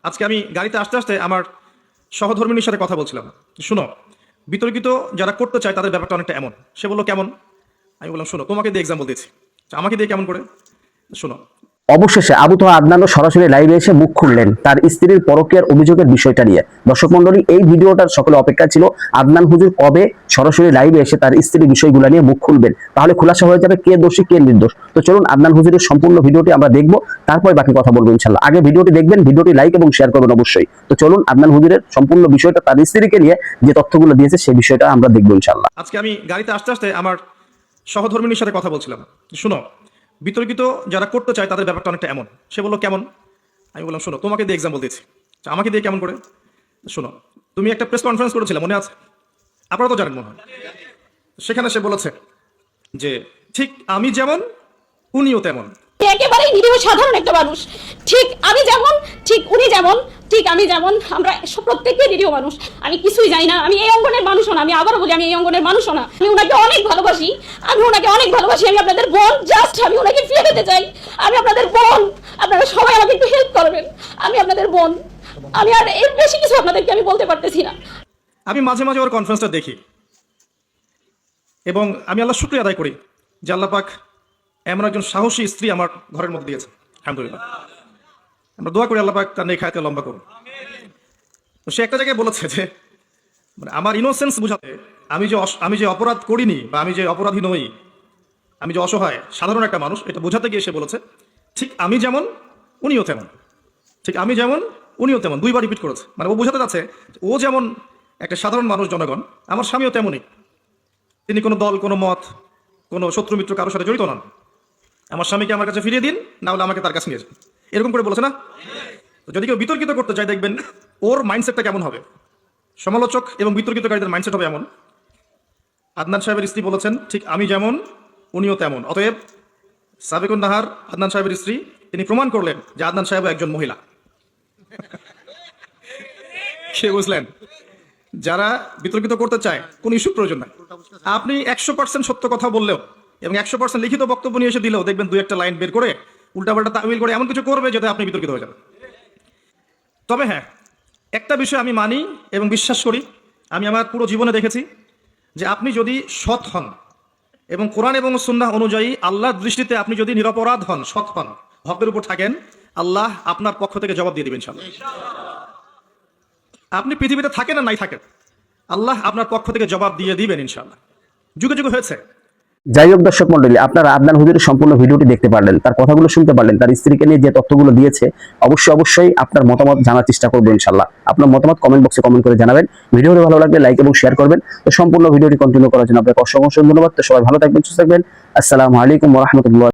আজকে আমি গাড়িতে আসতে আসতে আমার সহধর্মিনীর সাথে কথা বলছিলাম। শুনো, বিতর্কিত যারা করতে চায় তাদের ব্যাপারটা অনেকটা এমন। সে বললো কেমন? আমি বললাম শোনো, তোমাকে দিয়ে এক্সাম্পল দিয়েছি, আমাকে দিয়ে কেমন করে শোনো। অবশেষে আবু তোহা আদনানও সরাসরি লাইভে এসে মুখ খুললেন তার স্ত্রীর পরকীয়ার অভিযোগের বিষয়টা নিয়ে। দর্শক মণ্ডলী, এই ভিডিওটার সকলে অপেক্ষা ছিল আদনান হুজুর কবে সরাসরি লাইভে এসে তার স্ত্রীর বিষয়গুলো নিয়ে মুখ খুলবেন, তাহলে খোলাসা হয়ে যাবে কে দোষী কে নির্দোষ। তো চলুন আদনান হুজুরের সম্পূর্ণ ভিডিওটি আমরা দেখবো, তারপরে বাকি কথা বলবো ইনশাআল্লাহ। আগে ভিডিওটি দেখবেন, ভিডিওটি লাইক এবং শেয়ার করবেন অবশ্যই। তো চলুন আদনান হুজুরের সম্পূর্ণ বিষয়টা, তার স্ত্রীকে নিয়ে যে তথ্যগুলো দিয়েছে সেই বিষয়টা আমরা দেখবো ইনশাআল্লাহ। আজকে আমি গাড়িতে আসতে আসতে আমার সহধর্মিনীর সাথে কথা বলছিলাম। শুনো, বিতর্কিত যারা করতে চায় তাদের ব্যাপারটা অনেকটা এমন। সে বললো কেমন? আমি বললাম শোনো, তোমাকে দিয়ে এক্সাম্পল দিয়েছি, আমাকে দিয়ে কেমন করে শোনো। তুমি একটা প্রেস কনফারেন্স করেছিলে, মনে আছে? আপনারা তো জানেন মনে হয়। সেখানে সে বলেছে যে ঠিক আমি যেমন উনিও তেমন। একেবারেই নিরীহ সাধারণ একটা মানুষ। ঠিক আমি যেমন, ঠিক উনি যেমন, ঠিক আমি যেমন, আমরা প্রত্যেকেই নিরীহ মানুষ। আমি কিছুই জানি না, আমি এই অঙ্গনের মানুষও না। আমি আবারও বলি, আমি এই অঙ্গনের মানুষও না। আমি ওনাকে অনেক ভালোবাসি, আমি আপনাদের বোন। জাস্ট আমি ওনাকে ফিরে পেতে চাই। আমি আপনাদের বোন, আপনারা সবাই আমাকে একটু হেল্প করবেন। আমি আপনাদের বোন, আমি আর এর বেশি কিছু আপনাদেরকে আমি বলতে পারতেছি না। আমি মাঝে মাঝে ওর কনফারেন্সটা দেখি এবং আমি আল্লাহ শুকরিয়া আদায় করি যে আল্লাহ পাক এমন একজন সাহসী স্ত্রী আমার ঘরের মধ্যে দিয়েছে, আলহামদুলিল্লাহ। আমরা দোয়া করি আল্লাহ পাক তার নেক হায়াতে লম্বা করুন। তো সে একটা জায়গায় বলেছে যে মানে আমার ইনোসেন্স বুঝাতে, আমি যে অপরাধ করিনি বা আমি যে অপরাধী নই, আমি যে অসহায় সাধারণ একটা মানুষ, এটা বোঝাতে গিয়ে সে বলেছে ঠিক আমি যেমন উনিও তেমন, ঠিক আমি যেমন উনিও তেমন, দুইবার রিপিট করেছে। মানে ও বোঝাতে যাচ্ছে ও যেমন একটা সাধারণ মানুষ জনগণ, আমার স্বামীও তেমনই। তিনি কোনো দল, কোনো মত, কোনো শত্রু মিত্র কারোর সাথে জড়িত নন। আমার স্বামীকে আমার কাছে ফিরিয়ে দিন, না হলে আমাকে তার কাছে নিয়ে যান, এরকম করে বলেছে না? তো যদি কেউ বিতর্কিত করতে চায়, দেখবেন ওর মাইন্ডসেটটা কেমন হবে। সমালোচক এবং বিতর্কিতকারীদের মাইন্ডসেট হবে এমন। আদনান সাহেবের স্ত্রী বলেছেন ঠিক আমি যেমন উনিও তেমন, অতএব সাবেকুন নাহার আদনান সাহেবের স্ত্রী, তিনি প্রমাণ করলেন যে আদনান সাহেব একজন মহিলা। সে বুঝলেন যারা বিতর্কিত করতে চায় কোন ইস্যু প্রয়োজন নাই। আপনি 100% সত্য কথা বললেও এবং 100% লিখিত বক্তব্য নিয়ে এসে দিলেও দেখবেন দুই একটা লাইন বের করে উল্টাপাল্টা তাবিল করে এমন কিছু করবে যাতে আপনি বিতর্কিত হয়ে যাবেন। তবে হ্যাঁ, একটা বিষয় আমি মানি এবং বিশ্বাস করি, আমি আমার পুরো জীবনে দেখেছি যে আপনি যদি সৎ হন এবং কোরআন এবং সুন্নাহ অনুযায়ী আল্লাহর দৃষ্টিতে আপনি যদি নিরপরাধ হন, সৎ হন, হকের উপর থাকেন, আল্লাহ আপনার পক্ষ থেকে জবাব দিয়ে দিবেন ইনশাআল্লাহ। আপনি পৃথিবীতে থাকেন আর নাই থাকেন, আল্লাহ আপনার পক্ষ থেকে জবাব দিয়ে দিবেন ইনশাআল্লাহ। যুগে যুগে হয়েছে। যাই হোক দর্শক মন্ডলী, আপনারা আদনান হুজুরের সম্পূর্ণ ভিডিওটি দেখতে পারলেন, তার কথাগুলো শুনতে পারলেন, তার স্ত্রীকে নিয়ে যে তথ্যগুলো দিয়েছে। অবশ্যই আপনার মতামত জানার চেষ্টা করবো ইনশাআল্লাহ। আপনার মতামত কমেন্ট বক্সে কমেন্ট করে জানাবেন। ভিডিওটি ভালো লাগলে লাইক এবং শেয়ার করবেন। তো সম্পূর্ণ ভিডিওটি কন্টিনিউ করার জন্য আপনাকে অসংখ্য ধন্যবাদ। তো সবাই ভালো থাকবেন, সুস্থ থাকবেন। আসসালামু আলাইকুম ওয়া রাহমাতুল্লাহ।